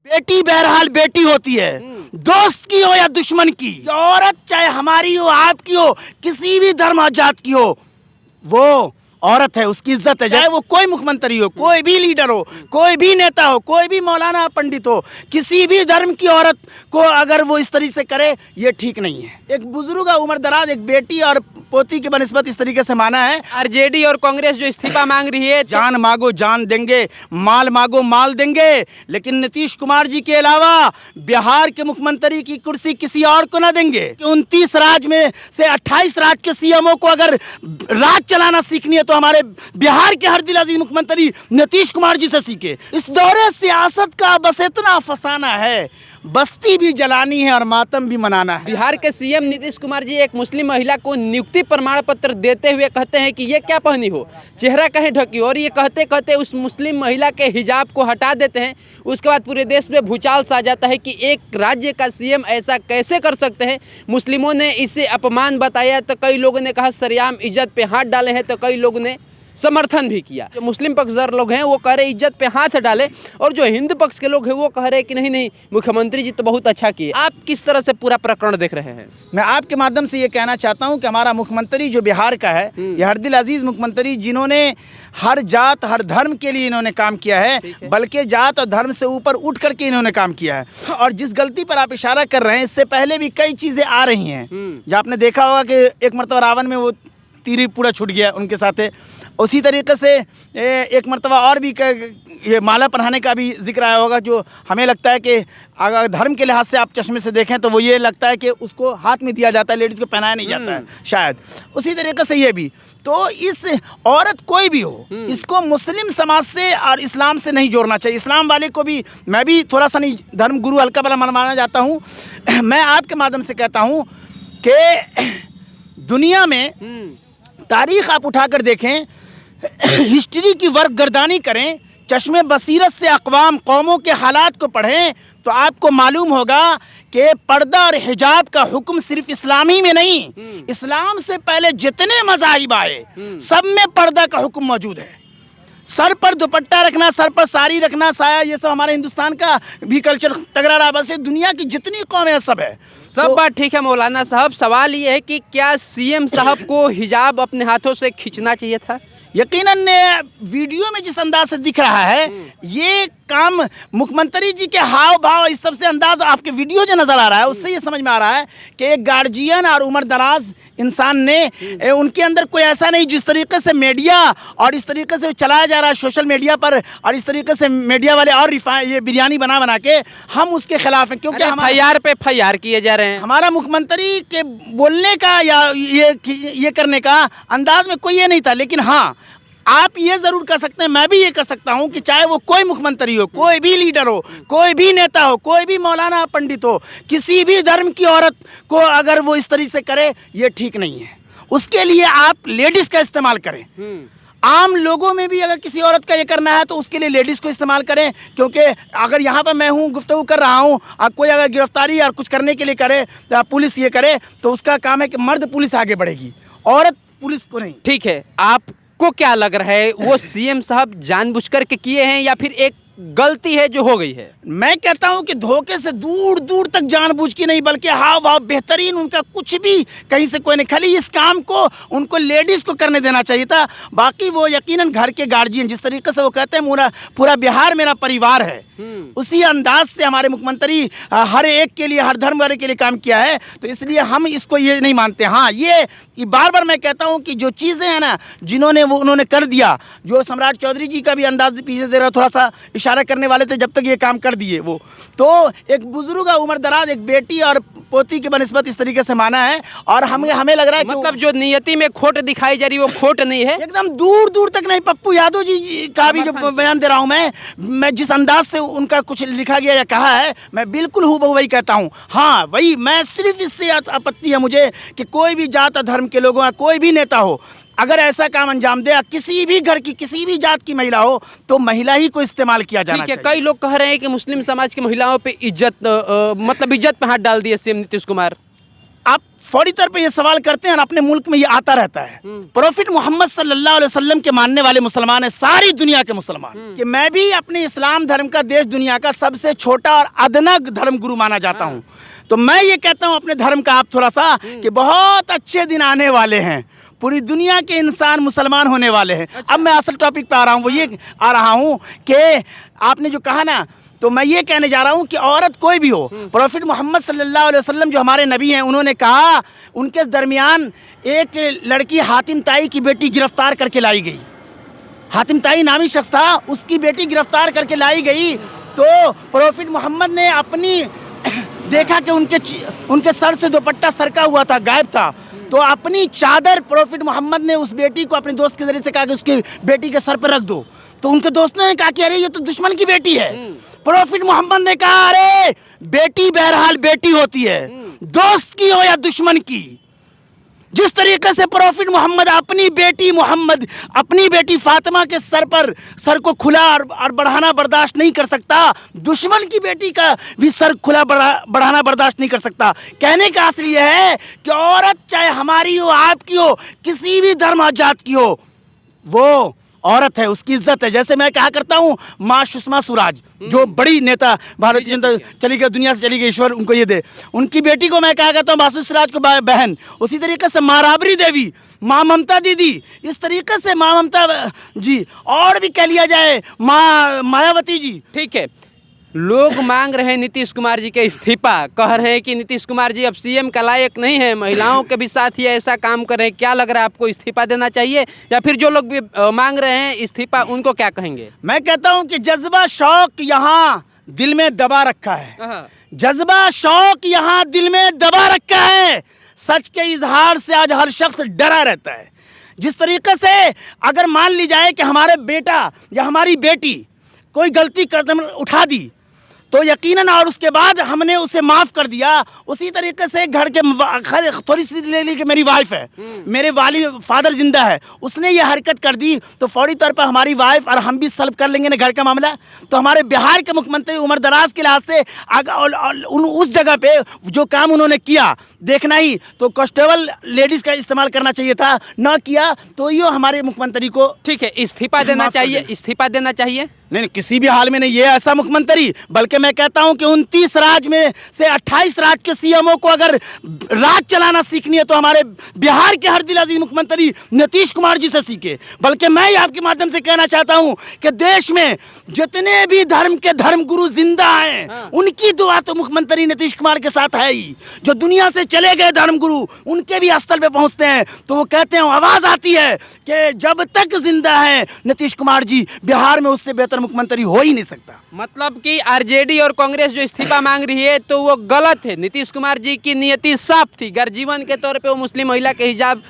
बेटी बहरहाल बेटी होती है, दोस्त की हो या दुश्मन की। औरत चाहे हमारी हो, आपकी हो, किसी भी धर्म और जात की हो, वो औरत है, उसकी इज्जत है। चाहे वो कोई मुख्यमंत्री हो, कोई भी लीडर हो, कोई भी नेता हो, कोई भी मौलाना पंडित हो, किसी भी धर्म की औरत को अगर वो इस तरीके से करे, ये ठीक नहीं है। एक बुजुर्ग उम्र दराज एक बेटी और पोती की बनिस्बत इस तरीके से माना है। आरजेडी और कांग्रेस जो इस्तीफा मांग रही है, जान मांगो जान देंगे, माल मांगो माल देंगे, लेकिन नीतीश कुमार जी के अलावा बिहार के मुख्यमंत्री की कुर्सी किसी और को ना देंगे। 29 राज्य में से 28 राज्य के सीएमओ को अगर राज चलाना सीखनी है तो हमारे बिहार के हर दिल अजीज मुख्यमंत्री नीतीश कुमार जी से सीखे। इस दौरे सियासत का बस इतना फसाना है, बस्ती भी जलानी है और मातम भी मनाना है। बिहार के सीएम नीतीश कुमार जी एक मुस्लिम महिला को नियुक्ति प्रमाण पत्र देते हुए कहते हैं कि ये क्या पहनी हो, चेहरा कहीं ढकी हो, और ये कहते कहते उस मुस्लिम महिला के हिजाब को हटा देते हैं। उसके बाद पूरे देश में भूचाल सा जाता है कि एक राज्य का सीएम ऐसा कैसे कर सकते हैं। मुस्लिमों ने इसे अपमान बताया तो कई लोगों ने कहा सरेआम इज्जत पे हाथ डाले हैं, तो कई लोगों ने समर्थन भी किया। जो मुस्लिम पक्षधर लोग हैं वो कह रहे इज्जत पे हाथ डाले, और जो हिंदू पक्ष के लोग हैं वो कह रहे कि नहीं नहीं, मुख्यमंत्री जी तो बहुत अच्छा किए। आप किस तरह से पूरा प्रकरण देख रहे हैं? मैं आपके माध्यम से ये कहना चाहता हूं कि हमारा मुख्यमंत्री जो बिहार का है, ये हर दिल अजीज मुख्यमंत्री, जिन्होंने हर जात हर धर्म के लिए इन्होंने काम किया है, बल्कि जात और धर्म से ऊपर उठ करके इन्होंने काम किया है। और जिस गलती पर आप इशारा कर रहे हैं, इससे पहले भी कई चीज़ें आ रही हैं। जो आपने देखा होगा कि एक मरतबा रावण में वो तीर पूरा छूट गया उनके साथ। उसी तरीके से एक मरतबा और भी ये माला पहनाने का भी जिक्र आया होगा, जो हमें लगता है कि अगर धर्म के लिहाज से आप चश्मे से देखें तो वो ये लगता है कि उसको हाथ में दिया जाता है, लेडीज़ को पहनाया नहीं जाता है शायद। उसी तरीके से ये भी, तो इस औरत कोई भी हो, इसको मुस्लिम समाज से और इस्लाम से नहीं जोड़ना चाहिए। इस्लाम वाले को भी, मैं भी थोड़ा सा नहीं धर्म गुरु हल्का भला माना जाता हूँ। मैं आपके माध्यम से कहता हूँ कि दुनिया में तारीख आप उठाकर देखें, हिस्ट्री की वर्गगर्दानी करें, चश्मे बसीरत से अक़वाम कौमों के हालात को पढ़ें, तो आपको मालूम होगा कि पर्दा और हिजाब का हुक्म सिर्फ इस्लामी में नहीं, इस्लाम से पहले जितने मज़ाहिब आए सब में पर्दा का हुक्म मौजूद है। सर पर दुपट्टा रखना, सर पर साड़ी रखना, साया, ये सब हमारे हिंदुस्तान का भी कल्चर तगड़ा रहा। बस दुनिया की जितनी कौमें हैं सब है। सब बात ठीक है मौलाना साहब, सवाल ये है कि क्या सीएम साहब को हिजाब अपने हाथों से खींचना चाहिए था? यकीनन वीडियो में जिस अंदाज से दिख रहा है, ये काम मुख्यमंत्री जी के हाव भाव, इस सबसे अंदाज आपके वीडियो जो नज़र आ रहा है उससे ये समझ में आ रहा है कि एक गार्जियन और उम्र दराज इंसान ने, उनके अंदर कोई ऐसा नहीं, जिस तरीके से मीडिया और इस तरीके से चलाया जा रहा है सोशल मीडिया पर, और इस तरीके से मीडिया वाले और ये बिरयानी बना बना के, हम उसके खिलाफ हैं। क्योंकि हम FIR पे FIR किए जा रहे हैं। हमारा मुख्यमंत्री के बोलने का या ये करने का अंदाज में कोई ये नहीं था। लेकिन हाँ, आप ये ज़रूर कर सकते हैं, मैं भी ये कर सकता हूँ कि चाहे वो कोई मुख्यमंत्री हो, कोई भी लीडर हो, कोई भी नेता हो, कोई भी मौलाना पंडित हो, किसी भी धर्म की औरत को अगर वो इस तरीके से करे, ये ठीक नहीं है। उसके लिए आप लेडीज़ का इस्तेमाल करें। आम लोगों में भी अगर किसी औरत का ये करना है तो उसके लिए लेडीज़ को इस्तेमाल करें। क्योंकि अगर यहाँ पर मैं हूँ, गुफ्तगू कर रहा हूँ, और कोई अगर गिरफ्तारी और कुछ करने के लिए करे, पुलिस ये करे, तो उसका काम है कि मर्द पुलिस आगे बढ़ेगी, औरत पुलिस को नहीं। ठीक है, आपको क्या लग रहा है, वो सीएम साहब जानबूझकर के किए हैं या फिर एक गलती है जो हो गई है? मैं कहता हूं कि धोखे से दूर दूर तक जानबूझ के नहीं, बल्कि हाव भाव बेहतरीन, उनका कुछ भी कहीं से कोई नहीं, खाली इस काम को उनको लेडीज़ को करने देना चाहिए था। बाकी वो यकीनन घर के गार्जियन, जिस तरीके से वो कहते हैं पूरा बिहार मेरा परिवार है, उसी अंदाज से हमारे मुख्यमंत्री हर एक के लिए, हर धर्म वाले के लिए काम किया है। तो इसलिए हम इसको ये नहीं मानते। हाँ, ये बार बार मैं कहता हूँ कि जो चीज़ें हैं ना, उन्होंने कर दिया, जो सम्राट चौधरी जी का भी अंदाज पीछे दे रहा, थोड़ा सा इशारा करने वाले थे, जब तक ये काम कर दिए वो, तो एक बुजुर्ग उम्र दराज एक बेटी और पोती की बनिस्बत इस तरीके से माना है। और हमें लग रहा है मतलब जो नियति में खोट दिखाई जा रही है वो खोट नहीं है, एकदम दूर दूर तक नहीं। पप्पू यादव जी का भी जो बयान दे रहा हूँ मैं जिस अंदाज से उनका कुछ लिखा गया या कहा है, मैं बिल्कुल हूबहू वही कहता हूँ। हाँ, वही, मैं सिर्फ इससे आपत्ति है मुझे कि कोई भी जात धर्म के लोगों, कोई भी नेता हो, अगर ऐसा काम अंजाम दे, किसी भी घर की, किसी भी जात की महिला हो, तो महिला ही को इस्तेमाल किया जाना चाहिए। कई लोग कह रहे हैं कि मुस्लिम समाज की महिलाओं पे इज्जत पे हाथ डाल दिए सीएम नीतीश कुमार। आप फौरी तौर पे ये सवाल करते हैं और अपने मुल्क में ये आता रहता है। प्रॉफिट मोहम्मद सल्लल्लाहु अलैहि वसल्लम के मानने वाले मुसलमान है, सारी दुनिया के मुसलमान, कि मैं भी अपने इस्लाम धर्म का देश दुनिया का सबसे छोटा और अदना धर्म गुरु माना जाता हूँ। तो मैं ये कहता हूँ अपने धर्म का आप थोड़ा सा कि बहुत अच्छे दिन आने वाले हैं, पूरी दुनिया के इंसान मुसलमान होने वाले हैं। अब मैं असल टॉपिक पे आ रहा हूँ, वो ये आ रहा हूँ कि आपने जो कहा ना, तो मैं ये कहने जा रहा हूँ कि औरत कोई भी हो, प्रॉफिट मोहम्मद सल्लल्लाहु अलैहि वसल्लम जो हमारे नबी हैं, उन्होंने कहा उनके दरमियान एक लड़की हातिम ताई की बेटी गिरफ्तार करके लाई गई। हातिम ताई नामी शख्स था, उसकी बेटी गिरफ्तार करके लाई गई। तो प्रॉफिट मोहम्मद ने अपनी देखा कि उनके सर से दुपट्टा सरका हुआ था, गायब था, तो अपनी चादर प्रॉफिट मोहम्मद ने उस बेटी को अपने दोस्त के जरिए से कहा कि उसकी बेटी के सर पर रख दो। तो उनके दोस्तों ने कहा कि अरे ये तो दुश्मन की बेटी है। प्रॉफिट मोहम्मद ने कहा अरे बेटी बहरहाल बेटी होती है, दोस्त की हो या दुश्मन की। जिस तरीके से प्रॉफिट मोहम्मद अपनी बेटी फातिमा के सर को खुला और बढ़ाना बर्दाश्त नहीं कर सकता, दुश्मन की बेटी का भी सर खुला बढ़ाना बर्दाश्त नहीं कर सकता। कहने का असली यह है कि औरत चाहे हमारी हो, आपकी हो, किसी भी धर्म और जात की हो, वो औरत है, उसकी इज्जत है। जैसे मैं कहा करता हूँ माँ सुषमा स्वराज, जो बड़ी नेता भारतीय जनता चली गई, दुनिया से चली गई, ईश्वर उनको ये दे, उनकी बेटी को मैं कहा करता हूँ माँ स्वराज को बहन। उसी तरीके से माँ राबड़ी देवी, माँ ममता दीदी, इस तरीके से माँ ममता जी, और भी कह लिया जाए माँ मायावती जी। ठीक है, लोग मांग रहे हैं नीतीश कुमार जी के इस्तीफा, कह रहे हैं कि नीतीश कुमार जी अब सीएम का लायक नहीं है, महिलाओं के भी साथ ही ऐसा काम कर रहे हैं। क्या लग रहा है आपको, इस्तीफा देना चाहिए, या फिर जो लोग भी मांग रहे हैं इस्तीफा, उनको क्या कहेंगे? मैं कहता हूं कि जज्बा शौक यहाँ दिल में दबा रखा है, जज्बा शौक यहाँ दिल में दबा रखा है। सच के इजहार से आज हर शख्स डरा रहता है। जिस तरीके से अगर मान ली जाए कि हमारे बेटा या हमारी बेटी कोई गलती कदम उठा दी तो यकीनन, और उसके बाद हमने उसे माफ़ कर दिया, उसी तरीके से घर के थोड़ी सी ले ली कि मेरी वाइफ है, मेरे फादर जिंदा है, उसने ये हरकत कर दी तो फौरी तौर पर हमारी वाइफ और हम भी सल्व कर लेंगे ना घर का मामला। तो हमारे बिहार के मुख्यमंत्री उम्र दराज के लिहाज से उस जगह पे जो काम उन्होंने किया देखना ही, तो कांस्टेबल लेडीज़ का इस्तेमाल करना चाहिए था, ना किया, तो ये हमारे मुख्यमंत्री को ठीक है इस्तीफा देना चाहिए, इस्तीफा देना चाहिए। नहीं, किसी भी हाल में नहीं, ये ऐसा मुख्यमंत्री, बल्कि मैं कहता हूं कि 29 राज्य में से 28 राज्य के सीएमओ को अगर राज चलाना सीखनी है तो हमारे बिहार के हर दिल अजीज मुख्यमंत्री नीतीश कुमार जी से सीखे। बल्कि मैं आपके माध्यम से कहना चाहता हूं कि देश में जितने भी धर्म के धर्मगुरु जिंदा हैं, उनकी दुआ तो मुख्यमंत्री नीतीश कुमार के साथ है ही। जो दुनिया से चले गए धर्मगुरु, उनके भी स्थल पे पहुंचते हैं तो वो कहते हैं, आवाज आती है कि जब तक जिंदा है नीतीश कुमार जी, बिहार में उससे बेहतर मुख्यमंत्री हो ही नहीं सकता। मतलब कि आरजेडी और कांग्रेस जो इस्तीफा मांग रही है तो वो गलत है। नीतीश कुमार जी की नियति साफ थी, घर जीवन के तौर पे वो मुस्लिम महिला के हिजाब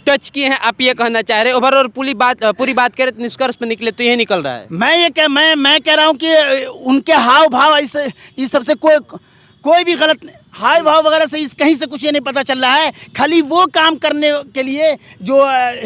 टच किए हैं, आप ये कहना चाह रहे हैं। ओवरऑल पूरी बात करें तो निष्कर्ष पे निकले तो ये निकल रहा है। मैं कह रहा हूँ कि उनके हाव भाव ऐसे इस सबसे कोई भी गलत हाई भाव वगैरह से कहीं से कुछ ये नहीं पता चल रहा है। खाली वो काम करने के लिए जो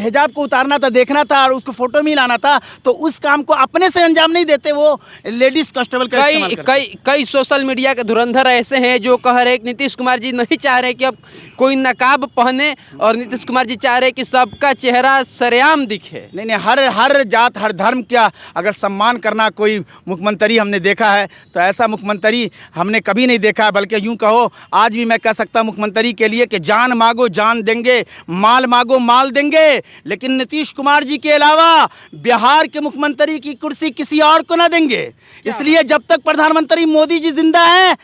हिजाब को उतारना था, देखना था और उसको फोटो में लाना था, तो उस काम को अपने से अंजाम नहीं देते, वो लेडीज कांस्टेबल का इस्तेमाल करते हैं। कई सोशल मीडिया के धुरंधर ऐसे हैं जो कह रहे हैं कि नीतीश कुमार जी नहीं चाह रहे कि अब कोई नकाब पहने, और नीतीश कुमार जी चाह रहे कि सबका चेहरा सरेआम दिखे। नहीं, हर जात हर धर्म का अगर सम्मान करना कोई मुख्यमंत्री हमने देखा है तो ऐसा मुख्यमंत्री हमने कभी नहीं देखा है। बल्कि यूँ कहो, आज भी मैं कह सकता मुख्यमंत्री के लिए कि जान मांगो जान देंगे, माल मांगो माल देंगे, लेकिन नीतीश कुमार जी के अलावा बिहार के मुख्यमंत्री की कुर्सी किसी और को ना देंगे। इसलिए जब तक प्रधानमंत्री मोदी जी जिंदा है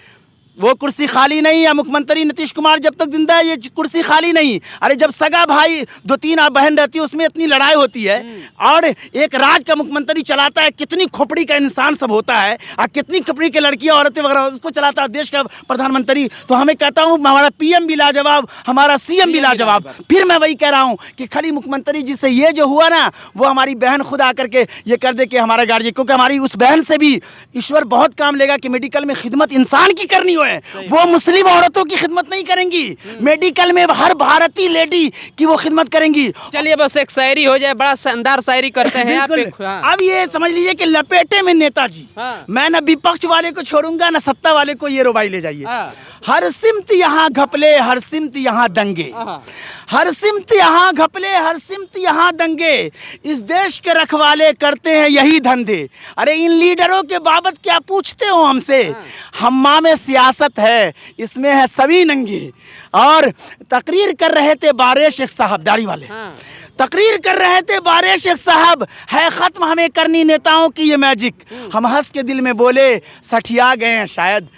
वो कुर्सी खाली नहीं है। मुख्यमंत्री नीतीश कुमार जब तक जिंदा है ये कुर्सी खाली नहीं। अरे जब सगा भाई 2-3 बहन रहती है उसमें इतनी लड़ाई होती है, और एक राज्य का मुख्यमंत्री चलाता है, कितनी खोपड़ी का इंसान सब होता है और कितनी खोपड़ी के लड़कियां औरतें वगैरह, उसको चलाता है देश का प्रधानमंत्री। तो हमें कहता हूँ हमारा पीएम भी लाजवाब, हमारा सीएम भी लाजवाब। फिर मैं वही कह रहा हूँ कि खाली मुख्यमंत्री जी से ये जो हुआ ना, वो हमारी बहन खुद आकर के ये कर दे कि हमारा गार्जियन, क्योंकि हमारी उस बहन से भी ईश्वर बहुत काम लेगा कि मेडिकल में खिदमत इंसान की करनी हो हैं वो मुस्लिम औरतों की खिदमत नहीं करेंगी, मेडिकल में हर भारतीय लेडी की वो खिदमत करेंगी। चलिए बस एक शायरी हो जाए, बड़ा शानदार शायरी करते हैं आप। बिल्कुल। हाँ। अब ये समझ लीजिए कि लपेटे में नेताजी, हाँ। मैं न विपक्ष वाले को छोड़ूंगा न सत्ता वाले को, ये रुबाई ले जाइए। हाँ। हर सिमत यहाँ घपले, हर सिमत यहाँ दंगे, हाँ। हर सिमत यहाँ घपले, हर सिमत यहाँ दंगे, इस देश के रखवाले करते हैं यही धंधे। अरे इन लीडरों के बाबत क्या पूछते हो हमसे, हम्मा में सियासत है, इसमें है सभी नंगे। और तकरीर कर रहे थे बारे शेख साहब, दाढ़ी वाले, हाँ। तकरीर कर रहे थे बारे शेख साहब, है खत्म हमें करनी नेताओं की ये मैजिक। हम हंस के दिल में बोले सठिया गए हैं शायद,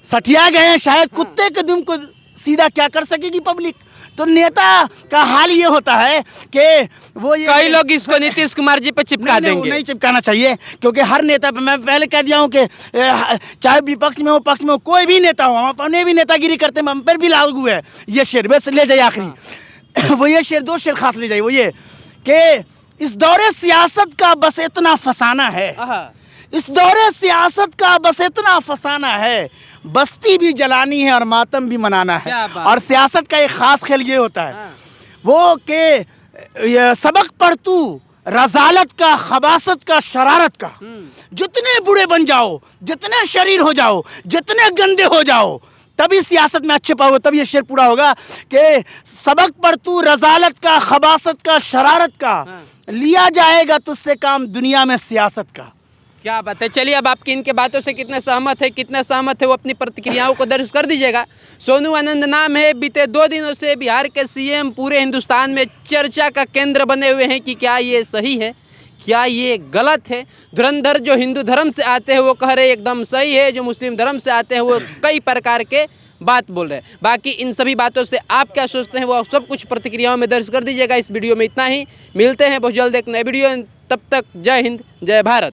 सठिया गए हैं शायद, कुत्ते के दुम को सीधा क्या कर सकेगी पब्लिक। तो नेता का हाल ये होता है कि वो ये कई लोग इसको नीतीश कुमार जी पे चिपका नहीं, देंगे। नहीं चिपकाना चाहिए, क्योंकि हर नेता पे मैं पहले कह दिया हूँ कि चाहे विपक्ष में हो पक्ष में हो, कोई भी नेता हो, हम अपने भी नेतागिरी करते हैं, हम पर भी लागू है ये शेर। बस ले जाइए आखिरी वो ये शेर, दो शेर खास ले जाइए, वो ये कि इस दौरे सियासत का बस इतना फसाना है, इस दौरे सियासत का बस इतना फसाना है, बस्ती भी जलानी है और मातम भी मनाना है। और सियासत का एक खास खेल ये होता है वो कि सबक पढ़ तू रजालत का, खबासत का, शरारत का, जितने बुरे बन जाओ, जितने शरीर हो जाओ, जितने गंदे हो जाओ, तभी सियासत में अच्छे पाओगे। तब ये शेर पूरा होगा कि सबक पढ़ तू रजालत का, खबासत का, शरारत का, लिया जाएगा तुझसे काम दुनिया में सियासत का। क्या बात है। चलिए अब आपकी इनके बातों से कितने सहमत है वो अपनी प्रतिक्रियाओं को दर्ज कर दीजिएगा। सोनू आनंद नाम है, बीते 2 दिनों से बिहार के सीएम पूरे हिंदुस्तान में चर्चा का केंद्र बने हुए हैं कि क्या ये सही है, क्या ये गलत है। धुरंधर जो हिंदू धर्म से आते हैं वो कह रहे एकदम सही है, जो मुस्लिम धर्म से आते हैं वो कई प्रकार के बात बोल रहे हैं। बाकी इन सभी बातों से आप क्या सोचते हैं वो सब कुछ प्रतिक्रियाओं में दर्ज कर दीजिएगा। इस वीडियो में इतना ही, मिलते हैं बहुत जल्द एक नए वीडियो, तब तक जय हिंद, जय भारत।